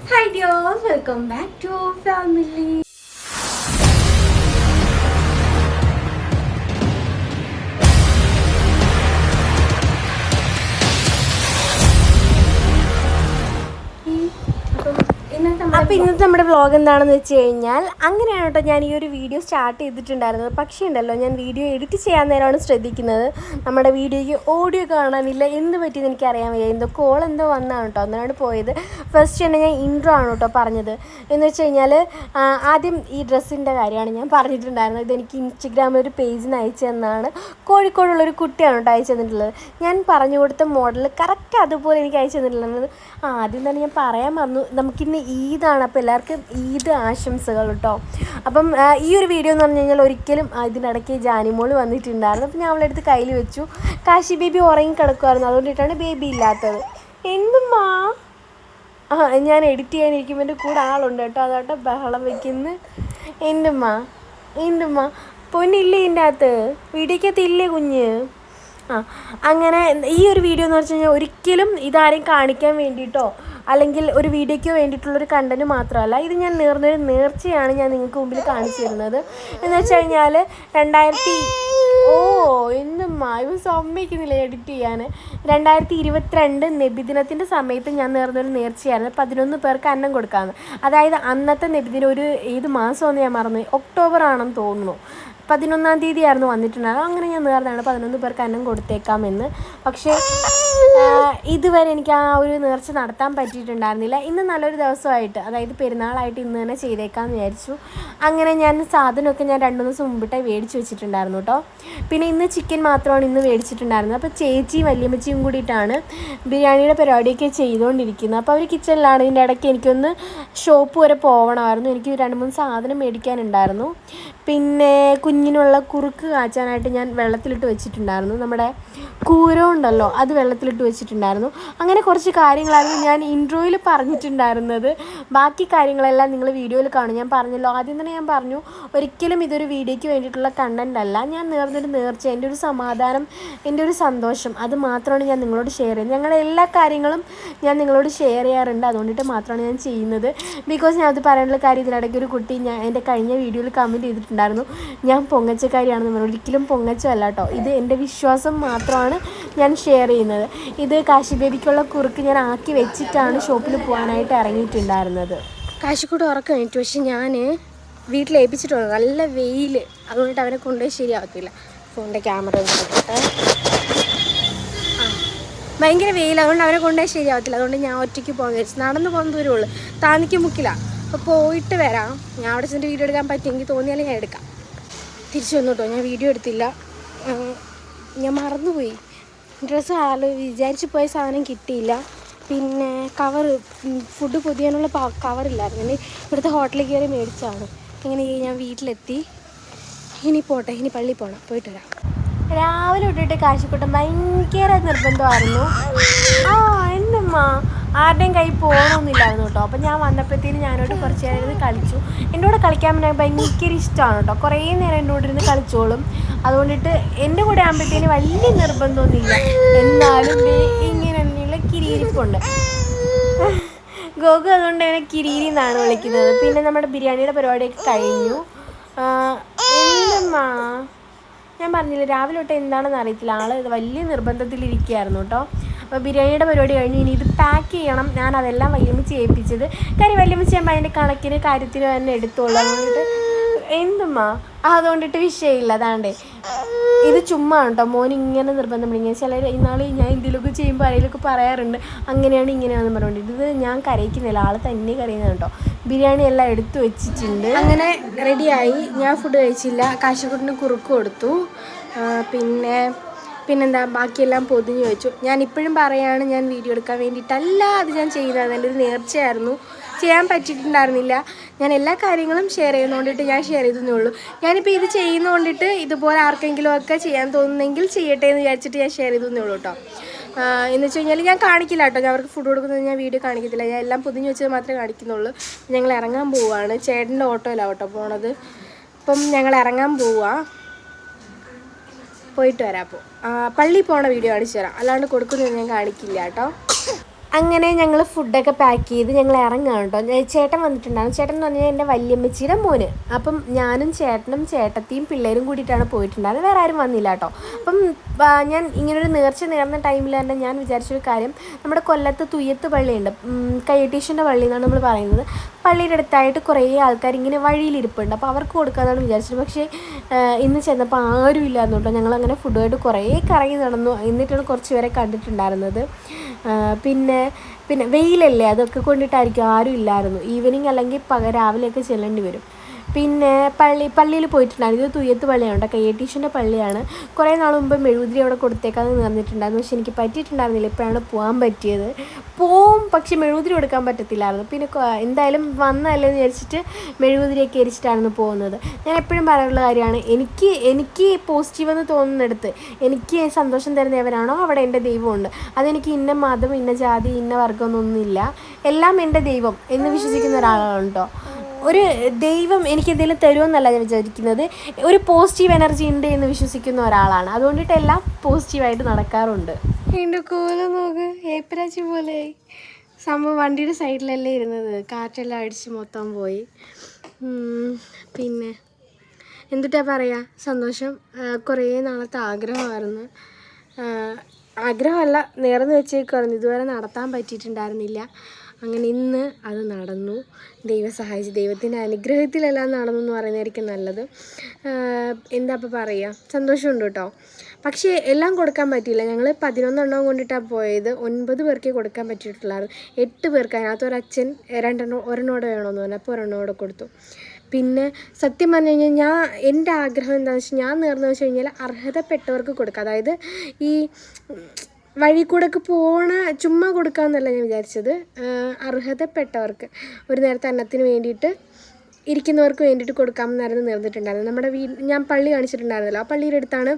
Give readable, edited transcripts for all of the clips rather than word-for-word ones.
Hi dear, welcome back to our family. അപ്പോൾ ഇന്നത്തെ നമ്മുടെ വ്ളോഗ് എന്താണെന്ന് വെച്ച് കഴിഞ്ഞാൽ അങ്ങനെയാണ് കേട്ടോ ഞാൻ ഈ ഒരു വീഡിയോ സ്റ്റാർട്ട് ചെയ്തിട്ടുണ്ടായിരുന്നത്. പക്ഷേ ഉണ്ടല്ലോ ഞാൻ വീഡിയോ എഡിറ്റ് ചെയ്യാൻ നേരമാണ് ശ്രദ്ധിക്കുന്നത്. നമ്മുടെ വീഡിയോയ്ക്ക് ഓഡിയോ കാണാനില്ല. എന്ത് പറ്റിയെന്ന് എനിക്കറിയാൻ വയ്യ. എന്തോ കോൾ എന്തോ വന്നതാണ് കേട്ടോ, അന്നാണ് പോയത്. ഫസ്റ്റ് തന്നെ ഞാൻ ഇൻട്രോ ആണ് കേട്ടോ പറഞ്ഞത്. എന്ന് വെച്ച് കഴിഞ്ഞാൽ ആദ്യം ഈ ഡ്രസ്സിൻ്റെ കാര്യമാണ് ഞാൻ പറഞ്ഞിട്ടുണ്ടായിരുന്നത്. ഇതെനിക്ക് ഇൻസ്റ്റഗ്രാമിൽ ഒരു പേജിൽ നിന്ന് അയച്ചു തന്നാണ്. കോഴിക്കോടുള്ളൊരു കുട്ടിയാണ് കേട്ടോ അയച്ചു തന്നിട്ടുള്ളത്. ഞാൻ പറഞ്ഞു കൊടുത്ത മോഡൽ കറക്റ്റ് അതുപോലെ എനിക്ക് അയച്ചു തന്നിട്ടുള്ളത്. ആദ്യം തന്നെ ഞാൻ പറയാൻ മറന്നു, നമുക്കിന്ന് ഈദാണ്. അപ്പോൾ എല്ലാവർക്കും ഈദ് ആശംസകൾ കേട്ടോ. അപ്പം ഈ ഒരു വീഡിയോ എന്ന് പറഞ്ഞു കഴിഞ്ഞാൽ ഒരിക്കലും ഇതിനിടയ്ക്ക് ജാനിമോൾ വന്നിട്ടുണ്ടായിരുന്നു. അപ്പം ഞാൻ അവളുടെ അടുത്ത് കയ്യിൽ വെച്ചു. കാശി ബേബി ഉറങ്ങി കിടക്കുമായിരുന്നു, അതുകൊണ്ടിട്ടാണ് ബേബി ഇല്ലാത്തത്. എന്തുമ്മാ ഞാൻ എഡിറ്റ് ചെയ്യാനിരിക്കുമ്പോൾ എൻ്റെ കൂടെ ആളുണ്ട് കേട്ടോ, അതോട്ടെ ബഹളം വയ്ക്കുന്നു. എന്തുമ്മാ പൊന്നില്ലേ ഇതിൻ്റെ അകത്ത്, വീഡിയോക്കകത്ത് ഇല്ലേ കുഞ്ഞ്? അങ്ങനെ ഈ ഒരു വീഡിയോ എന്ന് വെച്ച് കഴിഞ്ഞാൽ ഒരിക്കലും ഇതാരെയും കാണിക്കാൻ വേണ്ടിയിട്ടോ അല്ലെങ്കിൽ ഒരു വീഡിയോയ്ക്ക് വേണ്ടിയിട്ടുള്ളൊരു കണ്ടൻറ്റ് മാത്രമല്ല. ഇത് ഞാൻ നേർന്നൊരു നേർച്ചയാണ് ഞാൻ നിങ്ങൾക്ക് മുമ്പിൽ കാണിച്ചു തരുന്നത്. എന്ന് വെച്ച് കഴിഞ്ഞാൽ ഇവ സമ്മതിക്കുന്നില്ല എഡിറ്റ് ചെയ്യാൻ. 2022 നബിദിനത്തിൻ്റെ സമയത്ത് ഞാൻ നേർന്നൊരു നേർച്ചയായിരുന്നു 11 പേർക്ക് അന്നം കൊടുക്കാമെന്ന്. അതായത് അന്നത്തെ നബിദിനം ഒരു ഏത് മാസമെന്ന് ഞാൻ മറന്നു, ഒക്ടോബർ ആണെന്ന് തോന്നുന്നു. 11-ാം തീയതി ആയിരുന്നു വന്നിട്ടുണ്ടാകും. അങ്ങനെ ഞാൻ നേർന്നതാണ് 11 പേർക്ക് അന്നം കൊടുത്തേക്കാമെന്ന്. പക്ഷേ ഇതുവരെ എനിക്ക് ആ ഒരു നേർച്ച നടത്താൻ പറ്റിയിട്ടുണ്ടായിരുന്നില്ല. ഇന്ന് നല്ലൊരു ദിവസമായിട്ട്, അതായത് പെരുന്നാളായിട്ട് ഇന്ന് തന്നെ ചെയ്തേക്കാമെന്ന് വിചാരിച്ചു. അങ്ങനെ ഞാൻ സാധനമൊക്കെ ഞാൻ 2 ദിവസം മുമ്പിട്ടേ മേടിച്ച് വെച്ചിട്ടുണ്ടായിരുന്നു കേട്ടോ. പിന്നെ ഇന്ന് ചിക്കൻ മാത്രമാണ് ഇന്ന് മേടിച്ചിട്ടുണ്ടായിരുന്നത്. അപ്പോൾ ചേച്ചിയും വല്യമ്മച്ചിയും കൂടിയിട്ടാണ് ബിരിയാണിയുടെ പരിപാടിയൊക്കെ ചെയ്തുകൊണ്ടിരിക്കുന്നത്. അപ്പോൾ അവർ കിച്ചണിലാണ്. ഇതിൻ്റെ ഇടയ്ക്ക് എനിക്കൊന്ന് ഷോപ്പ് വരെ പോകണമായിരുന്നു. എനിക്ക് 2-3 സാധനം മേടിക്കാനുണ്ടായിരുന്നു. പിന്നെ കുഞ്ഞിനുള്ള കുറുക്ക് കാച്ചാനായിട്ട് ഞാൻ വെള്ളത്തിലിട്ട് വെച്ചിട്ടുണ്ടായിരുന്നു. നമ്മുടെ കൂര ഉണ്ടല്ലോ, അത് വെള്ളത്തിലിട്ട് വെച്ചിട്ടുണ്ടായിരുന്നു. അങ്ങനെ കുറച്ച് കാര്യങ്ങളായിരുന്നു ഞാൻ ഇൻട്രോയിൽ പറഞ്ഞിട്ടുണ്ടായിരുന്നത്. ബാക്കി കാര്യങ്ങളെല്ലാം നിങ്ങൾ വീഡിയോയിൽ കാണും. ഞാൻ പറഞ്ഞല്ലോ, ആദ്യം തന്നെ ഞാൻ പറഞ്ഞു, ഒരിക്കലും ഇതൊരു വീഡിയോയ്ക്ക് വേണ്ടിയിട്ടുള്ള കണ്ടൻ്റ് അല്ല. ഞാൻ നേർന്നൊരു നേർച്ച, എൻ്റെ ഒരു സമാധാനം, എൻ്റെ ഒരു സന്തോഷം, അത് മാത്രമാണ് ഞാൻ നിങ്ങളോട് ഷെയർ ചെയ്യുന്നത്. ഞങ്ങളുടെ എല്ലാ കാര്യങ്ങളും ഞാൻ നിങ്ങളോട് ഷെയർ ചെയ്യാറുണ്ട്. അതുകൊണ്ടിട്ട് മാത്രമാണ് ഞാൻ ചെയ്യുന്നത്. ബിക്കോസ് ഞാൻ അത് പറയാനുള്ള കാര്യം, ഇതിനിടയ്ക്ക് ഒരു കുട്ടി എൻ്റെ കഴിഞ്ഞ വീഡിയോയിൽ കമൻറ്റ് ചെയ്തിട്ടുണ്ടായിരുന്നു, ഞാൻ പൊങ്ങച്ചക്കാരിയാണെന്ന് പറഞ്ഞു. ഒരിക്കലും പൊങ്ങച്ചല്ല കേട്ടോ, ഇത് എൻ്റെ വിശ്വാസം മാത്രമാണ് ഞാൻ ഷെയർ ചെയ്യുന്നത്. ഇത് കാശി ബേബിക്കുള്ള കുറുക്ക് ഞാൻ ആക്കി വെച്ചിട്ടാണ് ഷോപ്പിൽ പോകാനായിട്ട് ഇറങ്ങിയിട്ടുണ്ടായിരുന്നത്. കാശിക്കൂട്ട് ഉറക്കം കഴിഞ്ഞിട്ട്, പക്ഷെ ഞാൻ വീട്ടിലേൽപ്പിച്ചിട്ടുണ്ട്. നല്ല വെയിൽ, അതുകൊണ്ടിട്ട് അവനെ കൊണ്ടുപോയി ശരിയാവത്തില്ല. ഫോണിൻ്റെ ക്യാമറ നോക്കട്ടെ. ഭയങ്കര വെയിൽ, അതുകൊണ്ട് അവനെ കൊണ്ടുപോയി ശരിയാവത്തില്ല. അതുകൊണ്ട് ഞാൻ ഒറ്റയ്ക്ക് പോകാൻ വിചാരിച്ചു. നടന്നു പോകുന്ന ദൂരമുള്ളൂ, താന്നിക്ക് മുക്കില്ല. അപ്പോൾ പോയിട്ട് വരാം. ഞാൻ അവിടെ ചെന്നിട്ട് വീഡിയോ എടുക്കാൻ പറ്റുമെങ്കിൽ തോന്നിയാലും ഞാൻ എടുക്കാം. തിരിച്ചു വന്നു കേട്ടോ, ഞാൻ വീഡിയോ എടുത്തില്ല, ഞാൻ മറന്നുപോയി. ഡ്രസ്സ് വിചാരിച്ച് പോയ സാധനം കിട്ടിയില്ല. പിന്നെ ഫുഡ് പൊതിയാനുള്ള കവറില്ലായിരുന്നു. ഇനി ഇവിടുത്തെ ഹോട്ടലിൽ കയറി മേടിച്ചാണ്. ഇങ്ങനെ ഞാൻ വീട്ടിലെത്തി. ഇനി പോട്ടെ, ഇനി പള്ളിയിൽ പോകണം, പോയിട്ട് വരാം. രാവിലെ തൊട്ടിട്ട് കാശിക്കൂട്ടം ഭയങ്കര നിർബന്ധമായിരുന്നു. എന്തുമ്മാ ആരുടെയും കൈ പോകണമെന്നില്ലായിരുന്നു കേട്ടോ. അപ്പം ഞാൻ വന്നപ്പോഴത്തേനും ഞാനോട് കുറച്ച് നേരം ഇരുന്ന് കളിച്ചു. എൻ്റെ കൂടെ കളിക്കാൻ പിന്നെ ഭയങ്കര ഇഷ്ടമാണ് കേട്ടോ. കുറേ നേരം എൻ്റെ കൂടെ ഇരുന്ന് കളിച്ചോളും. അതുകൊണ്ടിട്ട് എൻ്റെ കൂടെ ആകുമ്പോഴത്തേന് വലിയ നിർബന്ധമൊന്നുമില്ല. എന്നാലും ഇങ്ങനെയുള്ള കിരീരിപ്പുണ്ട്. ഗോഗു അതുകൊണ്ട് അവനെ കിരീരി എന്നാണ് വിളിക്കുന്നത്. പിന്നെ നമ്മുടെ ബിരിയാണിയുടെ പരിപാടിയൊക്കെ കഴിഞ്ഞു. എന്തുമ്മാ ഞാൻ പറഞ്ഞില്ല, രാവിലെ തൊട്ട് എന്താണെന്ന് അറിയത്തില്ല, ആൾ വലിയ നിർബന്ധത്തിലിരിക്കുകയായിരുന്നു കേട്ടോ. അപ്പോൾ ബിരിയാണിയുടെ പരിപാടി കഴിഞ്ഞ് ഇനി ഇത് പാക്ക് ചെയ്യണം. ഞാൻ അതെല്ലാം വല്യമ്മച്ചി ഏൽപ്പിച്ചത്. കാര്യം വല്യമ്മച്ചി ആകുമ്പോൾ അതിൻ്റെ കണക്കിന് കാര്യത്തിന് തന്നെ എടുത്തോളാം. അതുകൊണ്ടിട്ട് എന്തുമ്മാ അതുകൊണ്ടിട്ട് വിഷയമില്ല. അതാണ്ടേ ഇത് ചുമ്മാ കേട്ടോ, മോൻ ഇങ്ങനെ നിർബന്ധം പിടിക്കുക. ചിലർ ഇന്നാൾ ഞാൻ എന്തെങ്കിലുമൊക്കെ ചെയ്യുമ്പോൾ ആരെങ്കിലുമൊക്കെ പറയാറുണ്ട്, അങ്ങനെയാണ് ഇങ്ങനെയാണെന്ന് പറഞ്ഞുകൊണ്ട്. ഇത് ഞാൻ കരയിക്കുന്നില്ല, ആൾ തന്നെ കരയുന്നത് കേട്ടോ. ബിരിയാണി എല്ലാം എടുത്തു വെച്ചിട്ടുണ്ട്. അങ്ങനെ റെഡിയായി. ഞാൻ ഫുഡ് കഴിച്ചില്ല, കാശിക്കൂട്ടിന് കുറുക്ക് കൊടുത്തു. പിന്നെന്താ ബാക്കിയെല്ലാം പൊതിഞ്ഞ് വെച്ചു. ഞാൻ ഇപ്പോഴും പറയുകയാണ്, ഞാൻ വീഡിയോ എടുക്കാൻ വേണ്ടിയിട്ടല്ല അത് ഞാൻ ചെയ്യുന്നത്. എൻ്റെ ഒരു നേർച്ചയായിരുന്നു, ചെയ്യാൻ പറ്റിയിട്ടുണ്ടായിരുന്നില്ല. ഞാൻ എല്ലാ കാര്യങ്ങളും ഷെയർ ചെയ്യുന്നതുകൊണ്ടിട്ട് ഞാൻ ഷെയർ ചെയ്തേ ഉള്ളൂ. ഞാനിപ്പോൾ ഇത് ചെയ്യുന്നതുകൊണ്ടിട്ട് ഇതുപോലെ ആർക്കെങ്കിലും ഒക്കെ ചെയ്യാൻ തോന്നുന്നെങ്കിൽ ചെയ്യട്ടെ എന്ന് വിചാരിച്ചിട്ട് ഞാൻ ഷെയർ ചെയ്തേ ഉള്ളൂ കേട്ടോ. എന്ന് വെച്ച് കഴിഞ്ഞാൽ ഞാൻ കാണിക്കില്ല കേട്ടോ, ഞാൻ അവർക്ക് ഫുഡ് കൊടുക്കുന്നത് ഞാൻ വീഡിയോ കാണിക്കത്തില്ല. ഞാൻ എല്ലാം പൊതിഞ്ഞ് വെച്ചത് മാത്രമേ കാണിക്കുന്നുള്ളൂ. ഞങ്ങൾ ഇറങ്ങാൻ പോവുകയാണ്. ചേട്ടൻ്റെ ഓട്ടോയിലാണ് കേട്ടോ പോണത്. അപ്പം ഞങ്ങൾ ഇറങ്ങാൻ പോവുക, പോയിട്ട് വരാം. അപ്പോൾ പള്ളിയിൽ പോണ വീഡിയോ കാണിച്ചു തരാം, അല്ലാണ്ട് കൊടുക്കുന്നത് ഞാൻ കാണിക്കില്ല കേട്ടോ. അങ്ങനെ ഞങ്ങൾ ഫുഡൊക്കെ പാക്ക് ചെയ്ത് ഞങ്ങൾ ഇറങ്ങാം കേട്ടോ. ചേട്ടൻ വന്നിട്ടുണ്ടാകും. ചേട്ടൻ എന്ന് പറഞ്ഞാൽ എൻ്റെ വല്യമ്മച്ചിയുടെ മോന്. അപ്പം ഞാനും ചേട്ടനും ചേട്ടത്തിയും പിള്ളേരും കൂടിയിട്ടാണ് പോയിട്ടുണ്ടായിരുന്നത്. വേറെ ആരും വന്നില്ല കേട്ടോ. അപ്പം ഞാൻ ഇങ്ങനൊരു നേർച്ച നേർന്ന ടൈമിൽ തന്നെ ഞാൻ വിചാരിച്ചൊരു കാര്യം, നമ്മുടെ കൊല്ലത്ത് തുയ്യത്ത് പള്ളിയുണ്ട്, കയ്യട്ടീശ്വരൻ്റെ പള്ളി എന്നാണ് നമ്മൾ പറയുന്നത്. പള്ളിയുടെ അടുത്തായിട്ട് കുറേ ആൾക്കാർ ഇങ്ങനെ വഴിയിലിരിപ്പുണ്ട്. അപ്പോൾ അവർക്ക് കൊടുക്കാമെന്നാണ് വിചാരിച്ചത്. പക്ഷേ ഇന്ന് ചെന്നപ്പോൾ ആരും ഇല്ലായിരുന്നു കേട്ടോ. ഞങ്ങളങ്ങനെ ഫുഡുമായിട്ട് കുറേ കറങ്ങി നടന്നു. എന്നിട്ടാണ് കുറച്ച് പേരെ കണ്ടിട്ടുണ്ടായിരുന്നത്. പിന്നെ വെയിലല്ലേ, അതൊക്കെ കൊണ്ടിട്ടായിരിക്കും ആരും ഇല്ലായിരുന്നു. ഈവനിങ് അല്ലെങ്കിൽ രാവിലെയൊക്കെ ചെല്ലേണ്ടി വരും. പിന്നെ പള്ളിയിൽ പോയിട്ടുണ്ടായിരുന്നു. ഇത് തുയ്യത്ത് പള്ളിയാണ്, കയ്യേട്ടീശ്വരൻ്റെ പള്ളിയാണ്. കുറേ നാൾ മുമ്പ് മെഴുകുതിരി അവിടെ കൊടുത്തേക്കാന്ന് പറഞ്ഞിട്ടുണ്ടായിരുന്നു. പക്ഷെ എനിക്ക് പറ്റിയിട്ടുണ്ടായിരുന്നില്ല. ഇപ്പോഴാണ് പോകാൻ പറ്റിയത്. പക്ഷെ മെഴുകുതിരി കൊടുക്കാൻ പറ്റത്തില്ലായിരുന്നു. പിന്നെ എന്തായാലും വന്നതല്ലേ എന്ന് വിചാരിച്ചിട്ട് മെഴുകുതിരിയൊക്കെ എരിച്ചിട്ടായിരുന്നു പോകുന്നത്. ഞാൻ എപ്പോഴും പറയാനുള്ള കാര്യമാണ്, എനിക്ക് പോസിറ്റീവെന്ന് തോന്നുന്നിടത്ത് എനിക്ക് സന്തോഷം തരുന്നവരാണോ അവിടെ എൻ്റെ ദൈവമുണ്ട്. അതെനിക്ക് ഇന്ന മതം, ഇന്ന ജാതി, ഇന്ന വർഗ്ഗമൊന്നുമില്ല. എല്ലാം എൻ്റെ ദൈവം എന്ന് വിശ്വസിക്കുന്ന ഒരാളാണ് കേട്ടോ. ഒരു ദൈവം എനിക്ക് എന്തെങ്കിലും തരുമെന്നല്ല ഞാൻ വിചാരിക്കുന്നത്, ഒരു പോസിറ്റീവ് എനർജി ഉണ്ട് എന്ന് വിശ്വസിക്കുന്ന ഒരാളാണ്. അതുകൊണ്ടിട്ട് എല്ലാം പോസിറ്റീവായിട്ട് നടക്കാറുണ്ട്. എൻ്റെ കോല നോക്ക്, ഏപ്പരാച്ചി പോലെ സംഭവം. വണ്ടിയുടെ സൈഡിലല്ലേ ഇരുന്നത്, കാറ്റെല്ലാം അടിച്ച് മൊത്തം പോയി. പിന്നെ എന്തിട്ടാ പറയുക, സന്തോഷം. കുറേ നാളത്തെ ആഗ്രഹമായിരുന്നു. ആഗ്രഹമല്ല, നേർന്ന് വെച്ചേക്കുമായിരുന്നു. ഇതുവരെ നടത്താൻ പറ്റിയിട്ടുണ്ടായിരുന്നില്ല. അങ്ങനെ ഇന്ന് അത് നടന്നു. ദൈവം സഹായിച്ചു. ദൈവത്തിൻ്റെ അനുഗ്രഹത്തിലെല്ലാം നടന്നു എന്ന് പറയുന്നതായിരിക്കും നല്ലത്. എന്താ ഇപ്പോൾ പറയുക, സന്തോഷമുണ്ട് കേട്ടോ. പക്ഷേ എല്ലാം കൊടുക്കാൻ പറ്റിയില്ല. ഞങ്ങൾ 11 എണ്ണം കൊണ്ടിട്ടാണ് പോയത്. 9 പേർക്കേ കൊടുക്കാൻ പറ്റിയിട്ടുള്ളായിരുന്നു. 8 പേർക്ക്. അതിനകത്ത് ഒരച്ഛൻ ഒരെണ്ണോടെ വേണമെന്ന് പറഞ്ഞു. അപ്പോൾ ഒരെണ്ണോടെ കൊടുത്തു. പിന്നെ സത്യം പറഞ്ഞു കഴിഞ്ഞാൽ എൻ്റെ ആഗ്രഹം എന്താണെന്ന് വെച്ചാൽ, ഞാൻ നേർന്നു വെച്ച് കഴിഞ്ഞാൽ അർഹതപ്പെട്ടവർക്ക് കൊടുക്കുക. അതായത് ഈ വഴി കൂടെയൊക്കെ ചുമ്മാ കൊടുക്കാമെന്നല്ല ഞാൻ വിചാരിച്ചത്. അർഹതപ്പെട്ടവർക്ക് ഒരു നേരത്തെ അന്നത്തിന് വേണ്ടിയിട്ട് ഇരിക്കുന്നവർക്ക് വേണ്ടിയിട്ട് കൊടുക്കാമെന്നായിരുന്നു നേർന്നിട്ടുണ്ടായിരുന്നത്. നമ്മുടെ ഞാൻ പള്ളി കാണിച്ചിട്ടുണ്ടായിരുന്നല്ലോ, ആ പള്ളിയുടെ അടുത്താണ്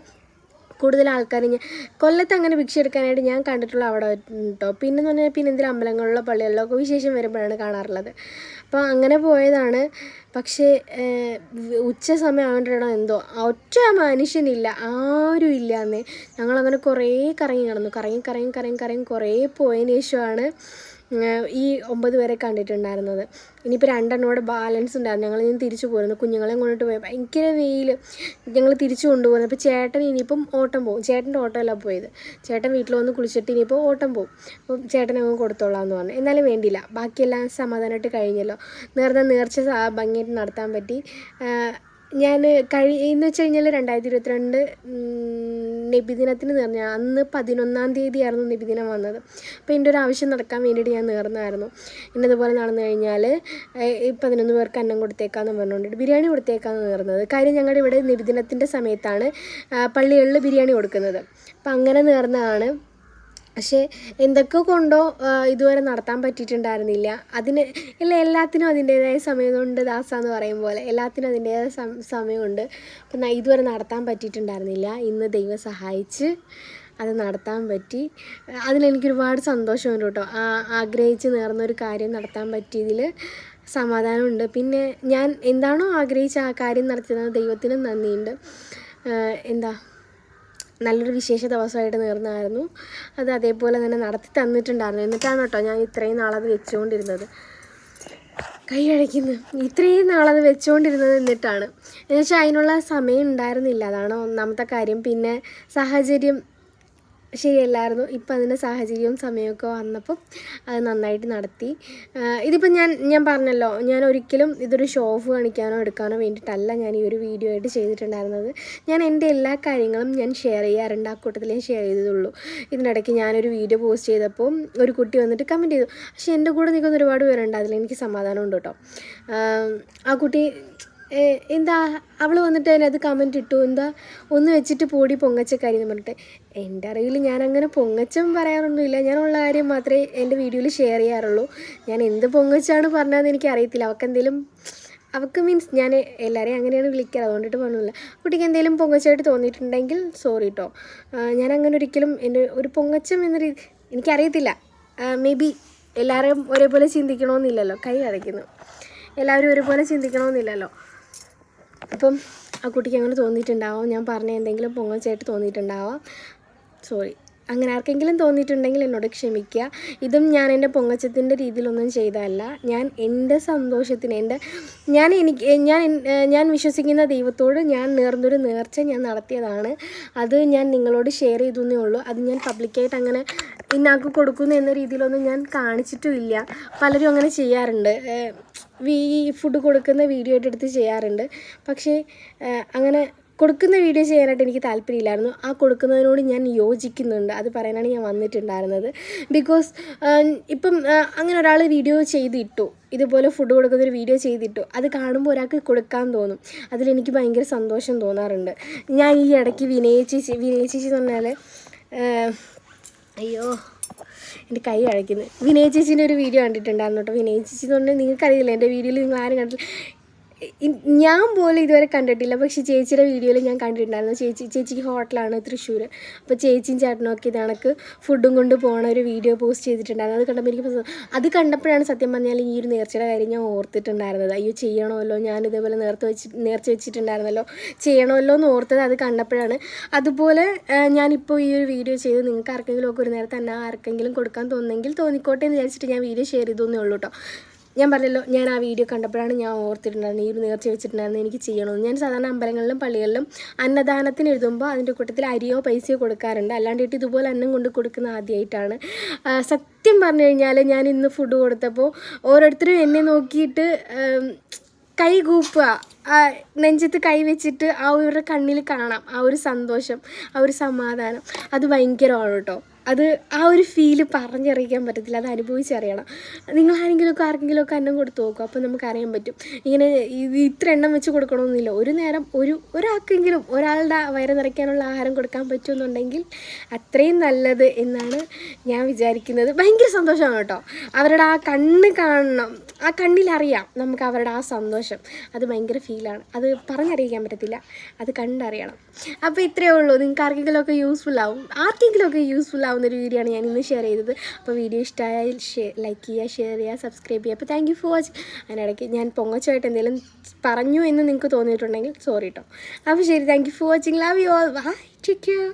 കൂടുതൽ ആൾക്കാർ. കൊല്ലത്ത് അങ്ങനെ ഭിക്ഷ എടുക്കാനായിട്ട് ഞാൻ കണ്ടിട്ടുള്ള അവിടെ കേട്ടോ. പിന്നെന്ന് പറഞ്ഞാൽ എന്തെങ്കിലും അമ്പലങ്ങളിലോ പള്ളികളിലോ ഒക്കെ വിശേഷം വരുമ്പോഴാണ് കാണാറുള്ളത്. അപ്പോൾ അങ്ങനെ പോയതാണ്. പക്ഷേ ഉച്ച സമയം ആകേണ്ടോ എന്തോ ഒറ്റ മനുഷ്യനില്ല, ആരും ഇല്ല എന്നേ. ഞങ്ങളങ്ങനെ കുറേ കറങ്ങി നടന്നു. കറങ്ങി കുറേ പോയതിന് ശേഷമാണ് ഈ 9 പേരെ കണ്ടിട്ടുണ്ടായിരുന്നത്. ഇനിയിപ്പോൾ 2 എണ്ണോടെ ബാലൻസ് ഉണ്ടായിരുന്നു. ഞങ്ങൾ തിരിച്ചു പോരുന്നു. കുഞ്ഞുങ്ങളെയും കൊണ്ടിട്ട് പോയി. ഭയങ്കര വെയിൽ. ഞങ്ങൾ തിരിച്ചു കൊണ്ടുപോകുന്നത്. അപ്പോൾ ചേട്ടൻ ഇനിയിപ്പം ഓട്ടം പോകും. ചേട്ടൻ്റെ ഓട്ടമല്ല പോയത്. ചേട്ടൻ വീട്ടിൽ വന്ന് കുളിച്ചിട്ട് ഇനിയിപ്പോൾ ഓട്ടം പോകും. അപ്പോൾ ചേട്ടനങ്ങ് കൊടുത്തോളാം എന്ന് പറഞ്ഞു. എന്നാലും വേണ്ടിയില്ല, ബാക്കിയെല്ലാം സമാധാനമായിട്ട് കഴിഞ്ഞല്ലോ. നേർച്ച ഭംഗിയായിട്ട് നടത്താൻ പറ്റി. ഞാൻ എന്ന് വെച്ച് കഴിഞ്ഞാൽ 2022 നബിദിനത്തിന് നേർന്ന അന്ന് 11-ാം തീയതിയായിരുന്നു നബിദിനം വന്നത്. അപ്പോൾ എൻ്റെ ഒരു ആവശ്യം നടക്കാൻ വേണ്ടിയിട്ട് ഞാൻ നേർന്നായിരുന്നു. ഇന്നതുപോലെ നടന്നു കഴിഞ്ഞാൽ 11 പേർക്ക് അന്നം കൊടുത്തേക്കാമെന്ന് പറഞ്ഞുകൊണ്ടിട്ട് ബിരിയാണി കൊടുത്തേക്കാമെന്ന് നേർന്നത്. കാര്യം ഞങ്ങളുടെ ഇവിടെ നബിദിനത്തിൻ്റെ സമയത്താണ് പള്ളികളിൽ ബിരിയാണി കൊടുക്കുന്നത്. അപ്പം അങ്ങനെ നേർന്നതാണ്. പക്ഷേ എന്തൊക്കെ കൊണ്ടോ ഇതുവരെ നടത്താൻ പറ്റിയിട്ടുണ്ടായിരുന്നില്ല. എല്ലാത്തിനും അതിൻ്റേതായ സമയമുണ്ട്. ദാസാന്ന് പറയും പോലെ എല്ലാത്തിനും അതിൻ്റേതായ സമയമുണ്ട്. അപ്പം ഇതുവരെ നടത്താൻ പറ്റിയിട്ടുണ്ടായിരുന്നില്ല. ഇന്ന് ദൈവം സഹായിച്ച് അത് നടത്താൻ പറ്റി. അതിലെനിക്കൊരുപാട് സന്തോഷമുണ്ട് കേട്ടോ. ആഗ്രഹിച്ച് നേർന്നൊരു കാര്യം നടത്താൻ പറ്റിയതിൽ സമാധാനമുണ്ട്. പിന്നെ ഞാൻ എന്താണോ ആഗ്രഹിച്ച ആ കാര്യം നടത്തിയത് ദൈവത്തിനും നന്ദിയുണ്ട്. നല്ലൊരു വിശേഷ ദിവസമായിട്ട് നേർന്നായിരുന്നു. അത് അതേപോലെ തന്നെ നടത്തി തന്നിട്ടുണ്ടായിരുന്നു. എന്നിട്ടാണ് കേട്ടോ ഞാൻ ഇത്രയും നാളത് വെച്ചുകൊണ്ടിരുന്നത്. കൈ അടയ്ക്കുന്നു. ഇത്രയും നാളത് വെച്ചുകൊണ്ടിരുന്നത് എന്നിട്ടാണ്. എന്നുവെച്ചാൽ അതിനുള്ള സമയം ഉണ്ടായിരുന്നില്ല. അതാണ് ഒന്നാമത്തെ കാര്യം. പിന്നെ സാഹചര്യം ശരിയല്ലായിരുന്നു. ഇപ്പം അതിൻ്റെ സാഹചര്യവും സമയമൊക്കെ വന്നപ്പം അത് നന്നായിട്ട് നടത്തി. ഇതിപ്പം ഞാൻ പറഞ്ഞല്ലോ, ഞാൻ ഒരിക്കലും ഇതൊരു ഷോ ഓഫ് കാണിക്കാനോ എടുക്കാനോ വേണ്ടിയിട്ടല്ല ഞാൻ ഈ ഒരു വീഡിയോ ആയിട്ട് ചെയ്തിട്ടുണ്ടായിരുന്നത്. ഞാൻ എൻ്റെ എല്ലാ കാര്യങ്ങളും ഞാൻ ഷെയർ ചെയ്യാറുണ്ട്. ആ കൂട്ടത്തിൽ ഞാൻ ഷെയർ ചെയ്തതുള്ളൂ. ഇതിനിടയ്ക്ക് ഞാനൊരു വീഡിയോ പോസ്റ്റ് ചെയ്തപ്പോൾ ഒരു കുട്ടി വന്നിട്ട് കമൻറ്റ് ചെയ്തു. പക്ഷേ എൻ്റെ കൂടെ നിൽക്കുന്ന ഒരുപാട് പേരുണ്ട്. അതിലെനിക്ക് സമാധാനമുണ്ട് കേട്ടോ. ആ കുട്ടി അവൾ വന്നിട്ട് അതിനകത്ത് കമൻറ്റ് ഇട്ടു, ഒന്ന് വെച്ചിട്ട് പോടി പൊങ്ങച്ചക്കാരി എന്ന് പറഞ്ഞിട്ട്. എൻ്റെ അറിവിൽ ഞാനങ്ങനെ പൊങ്ങച്ചം പറയാറൊന്നുമില്ല. ഞാനുള്ള കാര്യം മാത്രമേ എൻ്റെ വീഡിയോയിൽ ഷെയർ ചെയ്യാറുള്ളൂ. ഞാൻ എന്ത് പൊങ്ങച്ചാണ് പറഞ്ഞതെന്ന് എനിക്കറിയത്തില്ല. അവൾക്ക് മീൻസ് ഞാൻ എല്ലാവരെയും അങ്ങനെയാണ് വിളിക്കാറ്. അതുകൊണ്ടിട്ട് പറഞ്ഞില്ല. കുട്ടിക്ക് എന്തെങ്കിലും പൊങ്ങച്ചായിട്ട് തോന്നിയിട്ടുണ്ടെങ്കിൽ സോറി കേട്ടോ. ഞാനങ്ങനെ ഒരിക്കലും എൻ്റെ ഒരു പൊങ്ങച്ചം എന്ന രീതി എനിക്കറിയത്തില്ല. മേ ബി എല്ലാവരും ഒരേപോലെ ചിന്തിക്കണമെന്നില്ലല്ലോ. കൈ അടയ്ക്കുന്നു. എല്ലാവരും ഒരുപോലെ ചിന്തിക്കണമെന്നില്ലല്ലോ. അപ്പം ആ കുട്ടിക്ക് അങ്ങനെ തോന്നിയിട്ടുണ്ടാവാം. ഞാൻ പറഞ്ഞ എന്തെങ്കിലും പൊങ്ങച്ചായിട്ട് തോന്നിയിട്ടുണ്ടാവാം. സോറി. അങ്ങനെ ആർക്കെങ്കിലും തോന്നിയിട്ടുണ്ടെങ്കിൽ എന്നോട് ക്ഷമിക്കുക. ഇതും ഞാൻ എൻ്റെ പൊങ്ങച്ചത്തിൻ്റെ രീതിയിലൊന്നും ചെയ്തതല്ല. ഞാൻ എൻ്റെ സന്തോഷത്തിന് ഞാൻ വിശ്വസിക്കുന്ന ദൈവത്തോട് ഞാൻ നേർന്നൊരു നേർച്ച ഞാൻ നടത്തിയതാണ്. അത് ഞാൻ നിങ്ങളോട് ഷെയർ ചെയ്തെന്നേ ഉള്ളൂ. അത് ഞാൻ പബ്ലിക്കായിട്ട് അങ്ങനെ ഇന്നാൾക്ക് കൊടുക്കുന്നു എന്ന രീതിയിലൊന്നും ഞാൻ കാണിച്ചിട്ടുമില്ല. പലരും അങ്ങനെ ചെയ്യാറുണ്ട്, ഫുഡ് കൊടുക്കുന്ന വീഡിയോ എടുത്ത് ചെയ്യാറുണ്ട്. പക്ഷേ അങ്ങനെ കൊടുക്കുന്ന വീഡിയോ ചെയ്യാനായിട്ട് എനിക്ക് താല്പര്യമില്ലായിരുന്നു. ആ കൊടുക്കുന്നതിനോട് ഞാൻ യോജിക്കുന്നുണ്ട്, അത് പറയാനാണ് ഞാൻ വന്നിട്ടുണ്ടായിരുന്നത്. ബിക്കോസ് ഇപ്പം അങ്ങനെ ഒരാൾ വീഡിയോ ചെയ്തിട്ടു, ഇതുപോലെ ഫുഡ് കൊടുക്കുന്നൊരു വീഡിയോ ചെയ്തിട്ടു, അത് കാണുമ്പോൾ ഒരാൾക്ക് കൊടുക്കാൻ തോന്നും. അതിലെനിക്ക് ഭയങ്കര സന്തോഷം തോന്നാറുണ്ട്. ഞാൻ ഈ ഇടയ്ക്ക് വിനയ ചേച്ചി എന്ന് പറഞ്ഞാൽ അയ്യോ എൻ്റെ കൈ അഴയ്ക്കുന്നു. വിനയ ചേച്ചീൻ്റെ ഒരു വീഡിയോ കണ്ടിട്ടുണ്ടായിരുന്നു കേട്ടോ. വിനയ ചേച്ചി എന്ന് പറഞ്ഞാൽ നിങ്ങൾക്കറിയില്ല, എൻ്റെ വീഡിയോയിൽ നിങ്ങൾ ആരും കണ്ടില്ല, ഞാൻ പോലും ഇതുവരെ കണ്ടിട്ടില്ല. പക്ഷേ ചേച്ചിയുടെ വീഡിയോയിൽ ഞാൻ കണ്ടിട്ടുണ്ടായിരുന്നു. ചേച്ചിക്ക് ഹോട്ടലാണ് തൃശ്ശൂർ. അപ്പോൾ ചേച്ചിയും ചേട്ടനും ഒക്കെ ഇതണക്ക് ഫുഡും കൊണ്ട് പോകണ ഒരു വീഡിയോ പോസ്റ്റ് ചെയ്തിട്ടുണ്ടായിരുന്നു. അത് കണ്ടപ്പോഴാണ് സത്യം പറഞ്ഞാൽ ഈ ഒരു നേർച്ചയുടെ കാര്യം ഞാൻ ഓർത്തിട്ടുണ്ടായിരുന്നത്. അയ്യോ ചെയ്യണമല്ലോ, ഞാൻ ഇതേപോലെ നേർച്ച വെച്ചിട്ടുണ്ടായിരുന്നല്ലോ, ചെയ്യണമല്ലോ എന്ന് ഓർത്തത് അത് കണ്ടപ്പോഴാണ്. അതുപോലെ ഞാനിപ്പോൾ ഈ ഒരു വീഡിയോ ചെയ്ത് നിങ്ങൾക്ക് ആർക്കെങ്കിലും ഒക്കെ ഒരു നേരത്തെ തന്നെ ആർക്കെങ്കിലും കൊടുക്കാൻ തോന്നുന്നെങ്കിൽ തോന്നിക്കോട്ടെ എന്ന് വിചാരിച്ചിട്ട് ഞാൻ വീഡിയോ ഷെയർ ചെയ്തേ ഉള്ളൂ കേട്ടോ. ഞാൻ പറഞ്ഞല്ലോ, ഞാൻ ആ വീഡിയോ കണ്ടപ്പോഴാണ് ഞാൻ ഓർത്തിട്ടുണ്ടായിരുന്നത് ഈ ഒരു നേർച്ച വെച്ചിട്ടുണ്ടായിരുന്നു എനിക്ക് ചെയ്യണമെന്ന്. ഞാൻ സാധാരണ അമ്പലങ്ങളിലും പള്ളികളിലും അന്നദാനത്തിന് എഴുതുമ്പോൾ അതിൻ്റെ കൂട്ടത്തിൽ അരിയോ പൈസയോ കൊടുക്കാറുണ്ട്. അല്ലാണ്ടിട്ട് ഇതുപോലെ അന്നം കൊണ്ട് കൊടുക്കുന്ന ആദ്യമായിട്ടാണ്. സത്യം പറഞ്ഞു കഴിഞ്ഞാൽ ഞാൻ ഇന്ന് ഫുഡ് കൊടുത്തപ്പോൾ ഓരോരുത്തരും എന്നെ നോക്കിയിട്ട് കൈ കൂപ്പുക, നെഞ്ചത്ത് കൈ വെച്ചിട്ട് അവരുടെ കണ്ണിൽ കാണാം ആ ഒരു സന്തോഷം, ആ ഒരു സമാധാനം. അത് ഭയങ്കരമാണ് കേട്ടോ. അത് ആ ഒരു ഫീല് പറഞ്ഞറിയിക്കാൻ പറ്റത്തില്ല, അത് അനുഭവിച്ചറിയണം. നിങ്ങൾ ആർക്കെങ്കിലുമൊക്കെ അന്നം കൊടുത്ത് നോക്കും, അപ്പോൾ നമുക്കറിയാൻ പറ്റും. ഇങ്ങനെ ഇത്ര എണ്ണം വെച്ച് കൊടുക്കണമെന്നില്ല, ഒരു നേരം ഒരാൾക്കെങ്കിലും ഒരാളുടെ വയറ് നിറയ്ക്കാനുള്ള ആഹാരം കൊടുക്കാൻ പറ്റുമെന്നുണ്ടെങ്കിൽ അത്രയും നല്ലത് എന്നാണ് ഞാൻ വിചാരിക്കുന്നത്. ഭയങ്കര സന്തോഷമാണ് കേട്ടോ. അവരുടെ ആ കണ്ണ് കാണണം, ആ കണ്ണിലറിയാം നമുക്ക് അവരുടെ ആ സന്തോഷം. അത് ഭയങ്കര ഫീലാണ്, അത് പറഞ്ഞറിയിക്കാൻ പറ്റത്തില്ല, അത് കണ്ടറിയണം. അപ്പോൾ ഇത്രയേ ഉള്ളൂ. നിങ്ങൾക്ക് ആർക്കെങ്കിലുമൊക്കെ യൂസ്ഫുൾ ആവുന്നൊരു വീഡിയോ ആണ് ഞാൻ ഇന്ന് ഷെയർ ചെയ്തത്. അപ്പോൾ വീഡിയോ ഇഷ്ടമായാൽ ലൈക്ക് ചെയ്യുക, ഷെയർ ചെയ്യുക, സബ്സ്ക്രൈബ് ചെയ്യുക. അപ്പോൾ താങ്ക് യു ഫോർ വാച്ചിങ്. അതിനിടയ്ക്ക് ഞാൻ പൊങ്ങച്ചമായിട്ട് എന്തെങ്കിലും പറഞ്ഞു എന്ന് നിങ്ങൾക്ക് തോന്നിയിട്ടുണ്ടെങ്കിൽ സോറി കേട്ടോ. അപ്പോൾ ശരി, thank you for watching. Love you all. Bye, take care.